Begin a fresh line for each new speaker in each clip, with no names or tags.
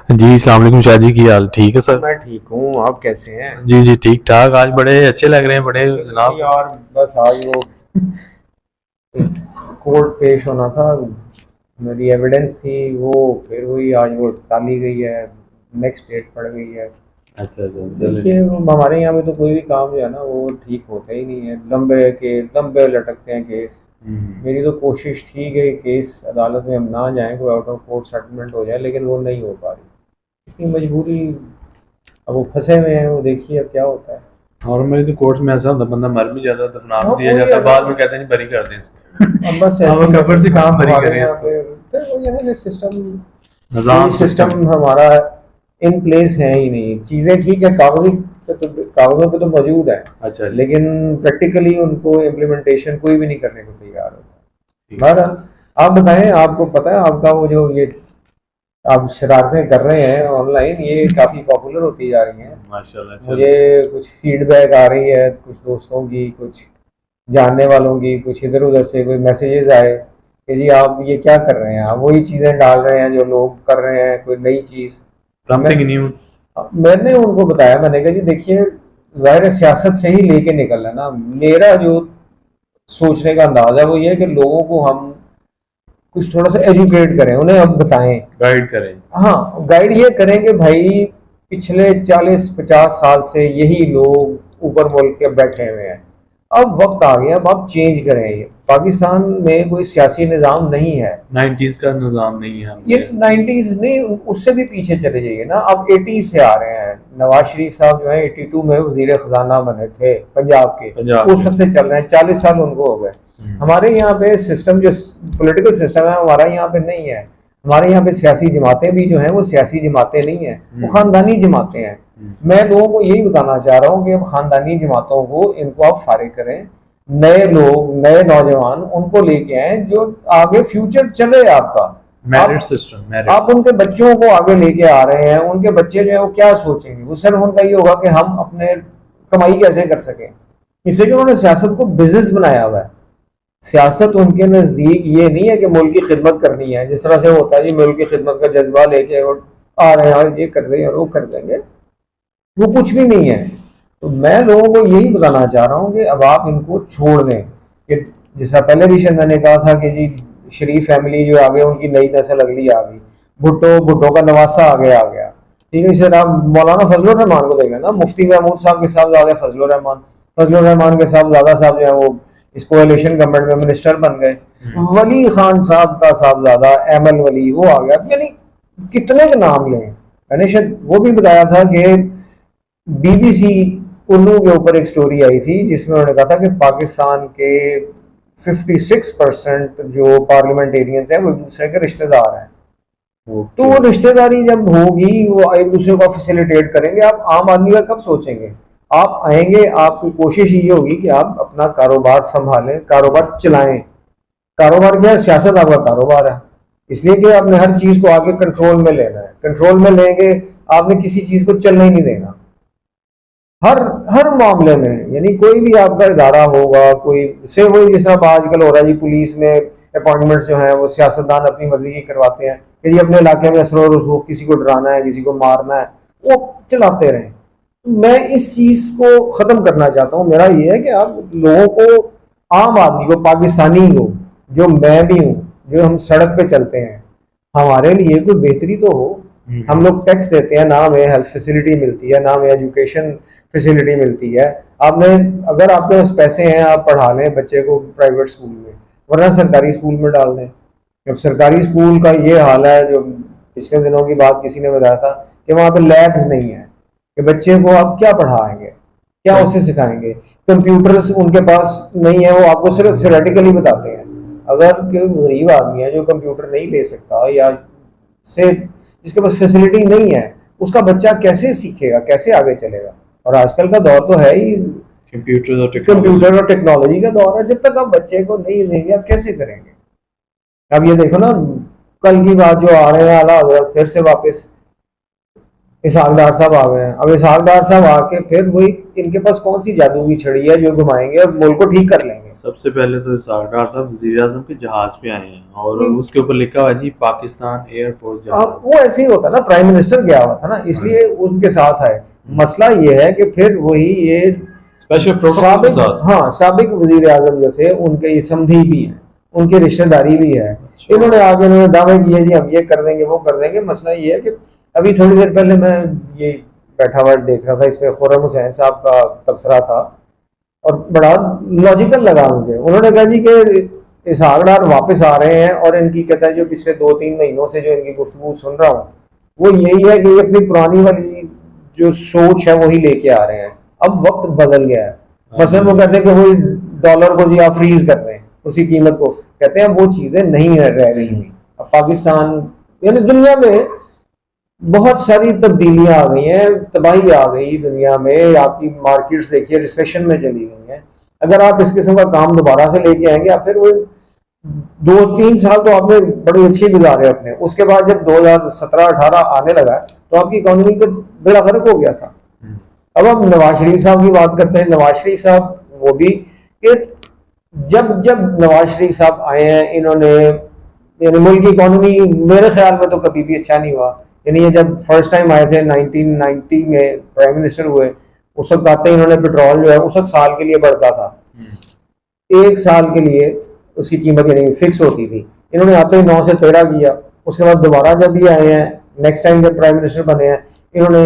जी अस्सलाम वालेकुम शाह जी, की हाल ठीक है सर?
मैं ठीक हूँ। आप कैसे हैं?
जी जी ठीक ठाक। आज बड़े अच्छे लग रहे हैं बड़े
चलो जी
जनाब।
यार, बस आज वो कोर्ट पेश होना था। मेरी एविडेंस थी वो, फिर वही आज वो टाली गई है, नेक्स्ट डेट पड़ गई है।
अच्छा अच्छा चलो जी।
देखिए, वो हमारे यहाँ पे तो कोई भी काम जो है ना वो ठीक होता ही नहीं है, लंबे लटकते हैं केस। मेरी तो कोशिश थी कि केस अदालत में हम ना जाएं, कोई आउट ऑफ कोर्ट सेटलमेंट हो जाए, लेकिन वो नहीं हो पा रही। इसकी मजबूरी, अब वो फंसे हुए हैं, वो देखिए अब क्या होता है।
और मेरी तो कोर्ट में ऐसा होता बंदा मर भी जाता दफना भी
हाँ
दिया
वही
जाता,
है ना।
बाद में कहते हैं जी बरी कर दें
अब बस
इसको।
ऐसे
हम
ही है
कब्र से काम बरी
हमारे
करें
यहाँ
इसको।
पे। फिर वही है ना कि सिस्टम, कोई
निज़ाम सिस्टम।
सिस्टम हमारा इन प्लेस है ही नहीं। चीज़ें ठीक है, कागजों पे तो मौजूद है,
अच्छा जी।
लेकिन प्रैक्टिकली उनको इम्प्लीमेंटेशन कोई भी नहीं करने को तैयार होता।
ठीक।
बहरहाल, आप बताएं, आपको पता है आपका वो जो ये आप शरारतें कर रहे हैं ऑनलाइन, ये काफ़ी पॉपुलर होती जा रही हैं।
माशाल्लाह
मुझे
चलो।
कुछ फीडबैक आ रही है, कुछ दोस्तों की, कुछ जानने वालों की, कुछ इधर उधर से कोई मैसेजेस आए कि जी आप ये क्या कर रहे हैं, आप वही चीज़ें डाल रहे हैं जो लोग कर रहे हैं, कोई नई चीज़। मैं
समथिंग न्यू।
मैंने उनको बताया, मैंने कहा जी देखिए, ज़ाहिर है सियासत से ही लेके निकलना है ना। मेरा जो सोचने का अंदाज़ है वो ये है कि लोगों को हम कुछ थोड़ा सा एजुकेट करें, उन्हें अब बताएं।
गाइड करें।
हाँ, गाइड ये करें कि भाई पिछले 40-50 साल से यही लोग ऊपर मुल्क के बैठे हुए हैं। अब वक्त आ गया, अब आप चेंज करें। ये पाकिस्तान में कोई सियासी निज़ाम नहीं है।
90s का निज़ाम नहीं है
ये
हमें।
90s नहीं, उससे भी पीछे चले जाइए ना, अब 80s से आ रहे हैं। नवाज शरीफ साहब जो है 82 में वजीर खजाना बने थे पंजाब के,
पंजाब
उस
के।
वक्त से चल रहे हैं, 40 साल उनको हो गए। हमारे यहाँ पे सिस्टम जो पॉलिटिकल सिस्टम है हमारा यहाँ पे नहीं है। हमारे यहाँ पे सियासी जमातें भी जो हैं वो सियासी जमातें नहीं है, वो खानदानी जमातें हैं। मैं लोगों को यही बताना चाह रहा हूँ कि अब खानदानी जमातों को, इनको आप फारिग करें, नए लोग, नए नौजवान उनको लेके आए जो आगे फ्यूचर चले आपका।
मैरिट
आप
सिस्टम मैरिट।
आप उनके बच्चों को आगे लेके आ रहे हैं, उनके बच्चे जो है वो क्या सोचेंगे, वो सिर्फ उनका ये होगा कि हम अपने कमाई कैसे कर सकें। इसलिए कि उन्होंने सियासत को बिजनेस बनाया हुआ है। सियासत उनके नजदीक ये नहीं है कि मुल्क की खिदमत करनी है, जिस तरह से होता है जी मुल्क की खिदमत का जज्बा लेके वो आ रहे हैं और ये कर देंगे और वो कर देंगे, वो कुछ भी नहीं है। तो मैं लोगों को यही बताना चाह रहा हूँ कि अब आप इनको छोड़ दें। कि जैसा पहले भी शायद मैंने कहा था कि जी शरीफ फैमिली जो आ गई, उनकी नई नस्ल अगली आ गई, भुट्टो भुट्टो का नवासा आगे आ गया। ठीक है, इस तरह मौलाना फजलुर रहमान को देख लेना, मुफ्ती महमूद साहब के साहबजादे फजलुर रहमान के साहबजादा साहब जो है वो इस कोएलिशन गवर्नमेंट में मिनिस्टर बन गए। वली खान साहब का साहबजादा एमएल वली वो आ गया। यानी कितने के नाम लें। मैंने शायद वो भी बताया था कि बीबीसी उर्दू के ऊपर एक स्टोरी आई थी जिसमें उन्होंने कहा था कि पाकिस्तान के 56% जो पार्लियामेंटेरियंस हैं वो एक दूसरे के रिश्तेदार हैं। तो वो रिश्तेदारी जब होगी, वो एक दूसरे को फैसिलिटेट करेंगे। आप आम आदमी का कब सोचेंगे? आप आएंगे, आपकी कोशिश ये होगी कि आप अपना कारोबार संभालें, कारोबार चलाएं। कारोबार क्या है? सियासत आपका कारोबार है। इसलिए कि आपने हर चीज को आगे कंट्रोल में लेना है। कंट्रोल में लेंगे, आपने किसी चीज को चलने ही नहीं देना। हर हर मामले में, यानी कोई भी आपका इदारा होगा, कोई से वही जिस तरह आजकल हो रहा है जी, पुलिस में अपॉइंटमेंट्स जो हैं वो सियासतदान अपनी मर्जी की करवाते हैं कि जी अपने इलाके में असर रसूख, किसी को डराना है, किसी को मारना है, वो चलाते रहें। मैं इस चीज को खत्म करना चाहता हूँ। मेरा ये है कि आप लोगों को, आम आदमी को, पाकिस्तानी को, जो मैं भी हूँ, जो हम सड़क पे चलते हैं, हमारे लिए कोई बेहतरी तो हो। हम लोग टैक्स देते हैं, ना हमें हेल्थ फैसिलिटी मिलती है, ना हमें एजुकेशन फैसिलिटी मिलती है। आपने, अगर आपके पास पैसे हैं, आप पढ़ा लें बच्चे को प्राइवेट स्कूल में, वरना सरकारी स्कूल में डाल दें। जब सरकारी स्कूल का ये हाल है, जो पिछले दिनों की बात किसी ने बताया था कि वहाँ पे लैब्स नहीं है, कि बच्चे को आप क्या पढ़ाएंगे, क्या उसे सिखाएंगे। कंप्यूटर्स उनके पास नहीं है, वो आपको सिर्फ थ्योरेटिकली बताते हैं। अगर कोई गरीब आदमी है जो कंप्यूटर नहीं ले सकता, या से जिसके पास फैसिलिटी नहीं है, उसका बच्चा कैसे सीखेगा, कैसे आगे चलेगा। और आजकल का दौर तो है ही कंप्यूटर और टेक्नोलॉजी का दौर है। जब तक आप बच्चे को नहीं देंगे, आप कैसे करेंगे? अब ये देखो ना, कल की बात जो आ रहे हैं, आला हजरत फिर से वापस इसहाक डार साहब आ गए हैं। अब इसहाक डार साहब आके फिर वही, इनके पास कौन सी जादू की छड़ी है जो घुमाएंगे और मुल्क को ठीक कर लेंगे?
सबसे पहले तो डॉक्टर साहब वज़ीर आज़म के जहाज पे आए हैं और उसके ऊपर लिखा हुआ है जी पाकिस्तान एयरफोर्स जहाज।
वो ऐसे ही होता ना, प्राइम मिनिस्टर गया हुआ था ना, इसलिए उनके साथ आए। मसला ये है कि फिर वही ये
स्पेशल
साबिक,
प्रोटोकॉल।
हाँ साबिक वजीर आजम जो थे उनके ये समधी भी है, उनकी रिश्तेदारी भी है। इन्होंने आगे इन्होंने दावे किए जी हम ये कर देंगे वो कर देंगे। मसला ये है कि अभी थोड़ी देर पहले मैं ये बैठा हुआ देख रहा था, इस पे खुर्रम हुसैन साहब का तबसरा था और बड़ा लॉजिकल लगा मुझे। उन्होंने कहा जी कि इसहाक डार वापस आ रहे हैं और इनकी कहता है जो पिछले 2-3 महीनों से जो इनकी गुफ्तगू सुन रहा हूँ वो यही है कि ये अपनी पुरानी वाली जो सोच है वही लेके आ रहे हैं। अब वक्त बदल गया है। मसलन वो कहते हैं कि वही डॉलर को जी आप फ्रीज कर दें उसी कीमत को, कहते हैं वो चीजें नहीं रह गई हुई। अब पाकिस्तान यानी दुनिया में बहुत सारी तब्दीलियां आ गई हैं, तबाही आ गई दुनिया में। आपकी मार्केट्स देखिए रिसेशन में चली गई हैं। अगर आप इस किस्म का काम दोबारा से लेके आएंगे आप, फिर वो 2-3 साल तो आपने बड़ी अच्छी गुजारे अपने, उसके बाद जब 2017-18 आने लगा तो आपकी इकोनॉमी का बेड़ा गर्क हो गया था। अब हम नवाज शरीफ साहब की बात करते हैं। नवाज शरीफ साहब वो भी कि जब जब नवाज शरीफ साहब आए हैं इन्होंने यानी मुल्क की इकोनॉमी मेरे ख्याल में तो कभी भी अच्छा नहीं हुआ। यानी ये जब फर्स्ट टाइम आए थे 1990 में प्राइम मिनिस्टर हुए, उस वक्त आते ही इन्होंने पेट्रोल जो है उस वक्त साल के लिए बढ़ता था, 1 साल के लिए उसकी कीमत यानी फिक्स होती थी। इन्होंने आते ही 9 से 13 किया। उसके बाद दोबारा जब भी आए हैं नेक्स्ट टाइम जब प्राइम मिनिस्टर बने हैं इन्होंने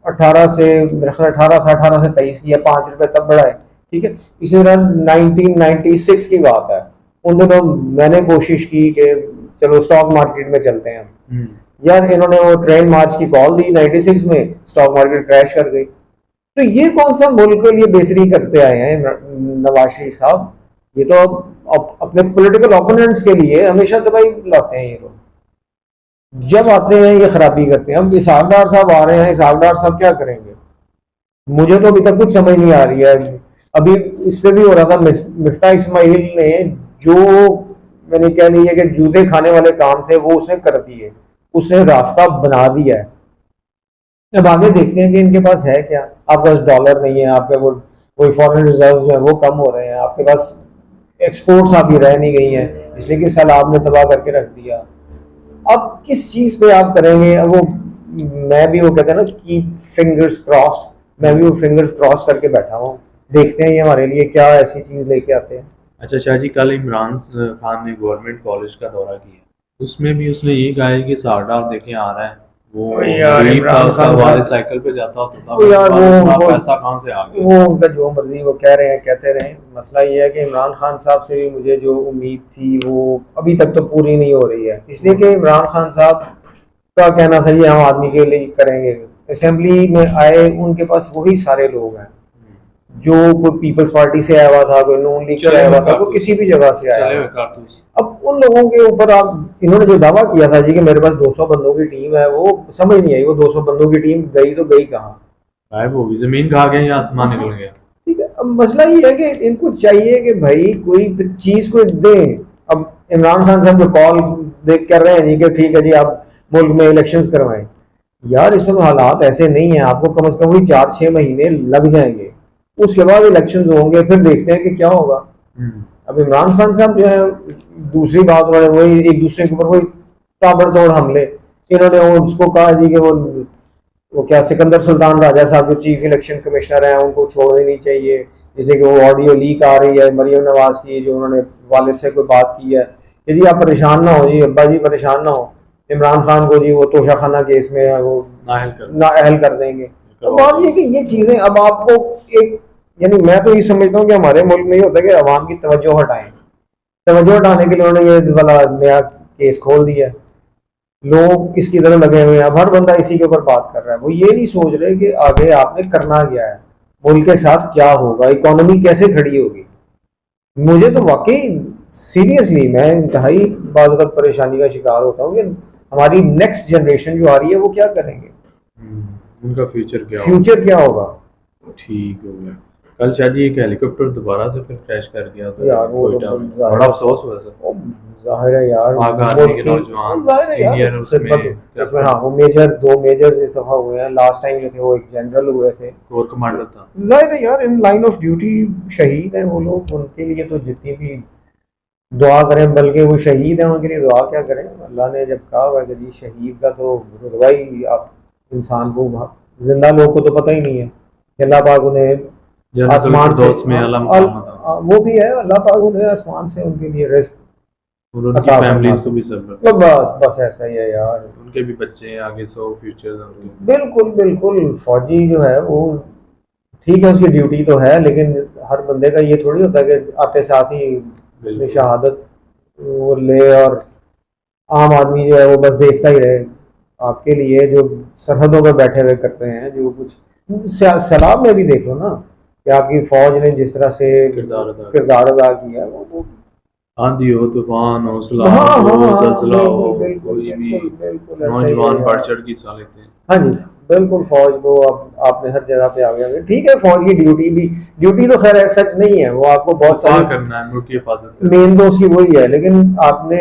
18 से मेरा ख्याल 18 था, 18 से 23 किया, 5 रुपए तब बढ़ाए। ठीक है, इसी तरह 1996 की बात है, उन दिनों मैंने कोशिश की कि चलो स्टॉक मार्केट में चलते हैं यार, इन्होंने वो ट्रेन मार्च की कॉल दी 96 में, स्टॉक मार्केट क्रैश कर गई। तो ये कौन सा मुल्क के लिए बेहतरी करते आए हैं नवाज शरीफ साहब? ये तो अपने पॉलिटिकल ओपोनेंट्स के लिए हमेशा तबाही लाते हैं ये लोग। जब आते हैं ये खराबी करते हैं। अब इसहाक डार साहब आ रहे हैं, इसहाक डार साहब क्या करेंगे मुझे तो अभी तक कुछ समझ नहीं आ रही है। अभी इस पे भी हो रहा था, मिफ्ता इस्माइल ने जो मैंने कह लिया कि जूते खाने वाले काम थे वो उसने कर दिए, उसने रास्ता बना दिया है। अब आगे देखते हैं कि इनके पास है क्या। आपके पास डॉलर नहीं है, आपके वो कोई फॉरेन रिजर्व्स जो है वो कम हो रहे हैं, आपके पास एक्सपोर्ट्स आपकी रह नहीं गई हैं इसलिए कि सैलाब ने तबाह करके रख दिया। अब किस चीज पे आप करेंगे? अब वो मैं भी वो कहते हैं ना कीप फिंगर्स क्रॉस्ड, मैं भी वो फिंगर्स क्रॉस करके बैठा हूँ। देखते हैं ये हमारे लिए क्या ऐसी चीज लेके आते हैं।
अच्छा शाह जी, कल इमरान खान ने गवर्नमेंट कॉलेज का दौरा किया, उसमें भी उसने ये कहा है कि सारडार देखे आ रहा है। वो
यार
गरीब था,
इमरान
उसका
खान
वालिद
साहब
साइकिल पे जाता होता था,
वो यार वो
पैसा कहाँ से आ गया?
वो उनका जो मर्जी वो कह रहे हैं कहते रहे। मसला ये है कि इमरान खान साहब से भी मुझे जो उम्मीद थी वो अभी तक तो पूरी नहीं हो रही है, इसलिए कि इमरान खान साहब का कहना था ये आम आदमी के लिए करेंगे। असेंबली में आए उनके पास वही सारे लोग हैं जो कोई पीपल्स पार्टी से आया हुआ था, कोई नून लीग से आया हुआ था, कोई किसी भी जगह से आया हुआ। अब उन लोगों के ऊपर आप इन्होंने जो दावा किया था जी कि मेरे पास 200 बंदों की टीम है, वो समझ नहीं आई। वो 200 बंदों की टीम गई तो गई कहाँ?
गायब हो गई, जमीन खा गया या आसमान निकल गया।
ठीक है, अब मसला ये है कि इनको चाहिए कि भाई कोई चीज को दें। अब इमरान खान साहब जो कॉल देख कर रहे हैं जी कि ठीक है जी आप मुल्क में इलेक्शंस करवाएं, यार इस वक्त हालात ऐसे नहीं है, आपको कम से कम वही 4-6 महीने लग जाएंगे, उसके बाद इलेक्शन होंगे, फिर देखते हैं कि क्या होगा। अब इमरान खान साहब जो है दूसरी बात उन्होंने वही एक दूसरे के ऊपर वही ताबड़तोड़ हमले, इन्होंने उसको कहा जी कि वो क्या सिकंदर सुल्तान राजा साहब जो चीफ इलेक्शन कमिश्नर हैं उनको छोड़ देनी चाहिए, इसलिए कि वो ऑडियो लीक आ रही है मरियम नवाज की जो उन्होंने वालिद से कोई बात की है। यदि आप परेशान ना हो जी, अब्बा जी परेशान ना हो, इमरान खान को जी वो तोशाखाना केस में वो नाअहल कर देंगे। तो बात ये कि ये चीजें अब आपको एक यानी मैं तो ये समझता हूँ कि हमारे मुल्क में ये होता है कि अवाम की तवज्जो हटाएं, तवज्जो हटाने के लिए उन्होंने ये वाला नया केस खोल दिया है, लोग इसकी तरह लगे हुए हैं। अब हर बंदा इसी के ऊपर बात कर रहा है, वो ये नहीं सोच रहे कि आगे आपने करना क्या है, मुल्क के साथ क्या होगा, इकोनॉमी कैसे खड़ी होगी। मुझे तो वाकई सीरियसली मैं इंतहाई बात वक्त परेशानी का शिकार होता हूँ कि हमारी नेक्स्ट जनरेशन जो आ रही है वो क्या करेंगे,
उनका फ्यूचर क्या
होगा।
ठीक हो गया। कल शायद ये एक हेलीकॉप्टर दोबारा से फिर क्रैश कर गया तो
यार वो
कोयटा में
जाहिर
बड़ा अफसोस हुआ सर।
वो जाहिर है यार,
पाक आर्मी के
मुल्क की
नौजवान
जाहिर है यार
सीनियर उसमें
खिदमत इसमें, हाँ वो मेजर, 2 मेजर्स इस दफा हुए हैं, लास्ट टाइम जो थे वो एक जनरल हुए थे।
कोर कमांडर था।
जाहिर है यार, इन लाइन ऑफ ड्यूटी शहीद हैं वो लोग, उनके लिए तो जितनी भी दुआ करें, बल्कि वो शहीद हैं उनके लिए दुआ क्या करें। अल्लाह ने जब कहा हुआ है कि जी शहीद का तो रुतबा ही आप इंसान को, जिंदा लोग को तो पता ही नहीं है कि अल्लाह पाक उन्हें आसमान से,
में आला मकाम था।
वो भी है, अल्लाह पाक उन्हें आसमान से उनके लिए रिस्क
और उनकी
अता
फैमिलीज
फरमाते
को भी
हैं।
सब्र,
तो बस बस ऐसा ही है यार।
उनके भी बच्चे हैं आगे, सो फ्यूचर है उनके।
बिल्कुल बिल्कुल, फौजी जो है वो ठीक है, उसकी ड्यूटी तो है, लेकिन हर बंदे का ये थोड़ी होता है कि आते साथ ही अपनी शहादत वो ले, और आम आदमी जो है वो बस देखता ही रहे। आपके लिए जो सरहदों पर बैठे हुए करते हैं जो कुछ, सैलाब में भी देख लो ना कि आपकी फौज ने जिस तरह से किरदार अदा किया, वो तो
आंधी हो, तूफान हो,
हाँ
सैलाब
हाँ
हो,
हाँ,
ज़लज़ला हो,
बिल्कुल बिल्कुल
कोई भी
बिल्कुल बिल्कुल ऐसा ही है
नौजवान बढ़
यार।
चढ़ के हिस्सा लेते हैं।
हाँ जी, बिल्कुल फौज को अब आपने हर जगह पे आ गया, ठीक है फौज की ड्यूटी भी, ड्यूटी तो खैर सच नहीं है, वो आपको बहुत
क्या
सारी
करना है, मुल्क की हिफाजत करना
मेन तो उसकी वही है, लेकिन आपने,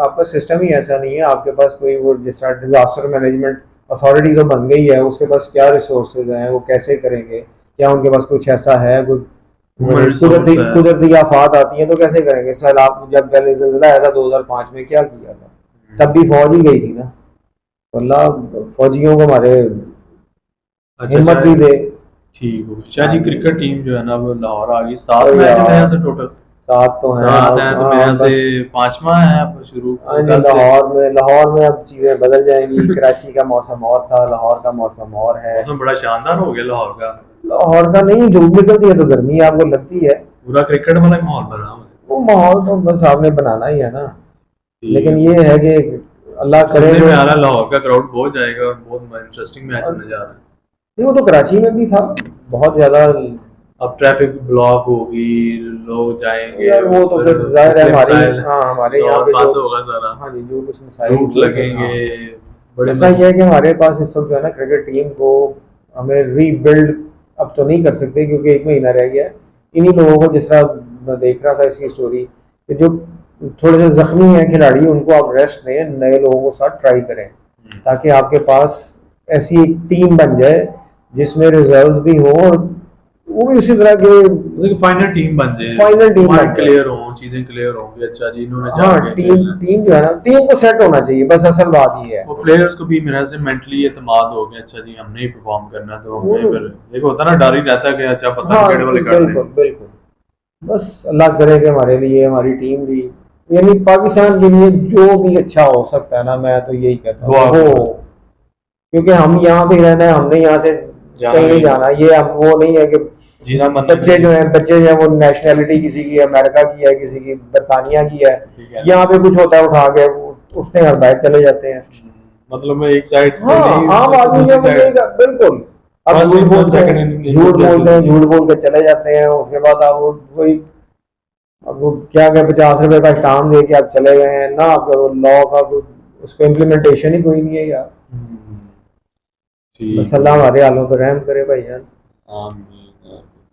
आपका सिस्टम ही ऐसा नहीं है, आपके पास कोई वो जिस तरह डिजास्टर मैनेजमेंट अथॉरिटी तो बन गई है, उसके पास क्या रिसोर्सेज हैं, वो कैसे करेंगे, क्या उनके पास कुछ ऐसा है, कुछ
Human resource है।
कुदरती आफात आती हैं तो कैसे करेंगे। सैलाब जब पहले ज़िलज़िला आया था 2005 में, क्या किया था, तब भी फौज ही गई थी ना। तो अल्लाह फौजियों को हमारे
अच्छा
हिम्मत भी दे।
ठीक हो गई शायद। ये क्रिकेट टीम जो है ना वो लाहौर आ गई, 7
तो
मैच
यार,
है यहाँ से टोटल,
7 तो हैं
7 हैं तो मेरे यहाँ
बस।
से 5वां है अब शुरू
हाँ जी,
कल से।
लाहौर में अब चीज़ें बदल जाएंगी। कराची का मौसम और था, लाहौर का मौसम और है।
मौसम बड़ा शानदार हो गया लाहौर का।
लाहौर का नहीं, धूप निकलती है तो गर्मी आपको लगती है,
पूरा क्रिकेट वाला माहौल बना हुआ है।
वो माहौल तो बस आपने बनाना ही है ना।
ठीक
लेकिन
है।
ये है कि अल्लाह करे
सुनने
जो,
में आ रहा है लाहौर का क्राउड बहुत जाएगा और बहुत इंटरेस्टिंग मैच होने जा रहा है।
नहीं वो तो कराची में भी था बहुत ज्यादा।
अब ट्रैफिक ब्लॉक होगी, लोग जाएंगे
यार वो तो फिर जाहिर है हमारी, हाँ हमारे यहाँ पे
बंद
जो,
होगा सारा,
हाँ जी जो कुछ मसाइल
रूट
हुए थे,
लगेंगे
हाँ।
बड़े।
ऐसा ये है कि हमारे पास इस वक्त जो है ना क्रिकेट टीम को हमें रीबिल्ड अब तो नहीं कर सकते, क्योंकि 1 महीना रह गया है। इन्हीं लोगों को, जिस तरह मैं देख रहा था इसकी स्टोरी, कि जो थोड़े से जख्मी हैं खिलाड़ी, उनको आप रेस्ट दें, नए लोगों को साथ ट्राई करें, ताकि आपके पास ऐसी एक टीम बन जाए जिसमें रिजर्व्स भी हो, और वो भी उसी तरह के
फाइनल टीम बन जाए,
फाइनल टीम बन जाए,
क्लियर हो, चीजें क्लियर होंगी। अच्छा जी, इन्होंने
हाँ टीम टीम जो है ना, टीम को सेट होना चाहिए, बस असल बात ये है।
वो प्लेयर्स को भी मेरा से मेंटली एतमाद हो गया, अच्छा जी हमने ही परफॉर्म करना, तो हमें फिर एक होता ना डर ही रहता है कि अच्छा पता नहीं केड़े वाले कर दें।
बिल्कुल बिल्कुल, बस अल्लाह करे कि हमारे लिए, हमारी टीम भी, यानी पाकिस्तान के लिए जो भी अच्छा हो सकता है ना, मैं तो यही कहता हूँ वो, क्योंकि हम यहाँ पे रहना है, हमने यहाँ से कहीं नहीं जाना। ये हम वो नहीं है कि बच्चे जो है वो नेशनैलिटी किसी की अमेरिका की है, किसी की बरतानिया की है, यहाँ पे कुछ होता है उठा के उठते हैं और बाहर चले जाते हैं।
मतलब एक साइड
हाँ आम आदमी जो बिल्कुल, अब झूठ बोलते हैं, झूठ बोल के चले जाते हैं, उसके बाद आप वही, अब वो क्या 50 रुपए का स्टाम्प दे के आप चले गए हैं ना, आपका लॉ का उसको इम्प्लीमेंटेशन ही कोई नहीं है यार। बस अल्लाह हमारे हालों पर रहम करे भाईजान।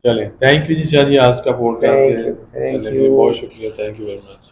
चले, थैंक यू जी शाह जी, आज का पॉडकास्ट
थैंक यू
बहुत शुक्रिया, थैंक यू वेरी मच।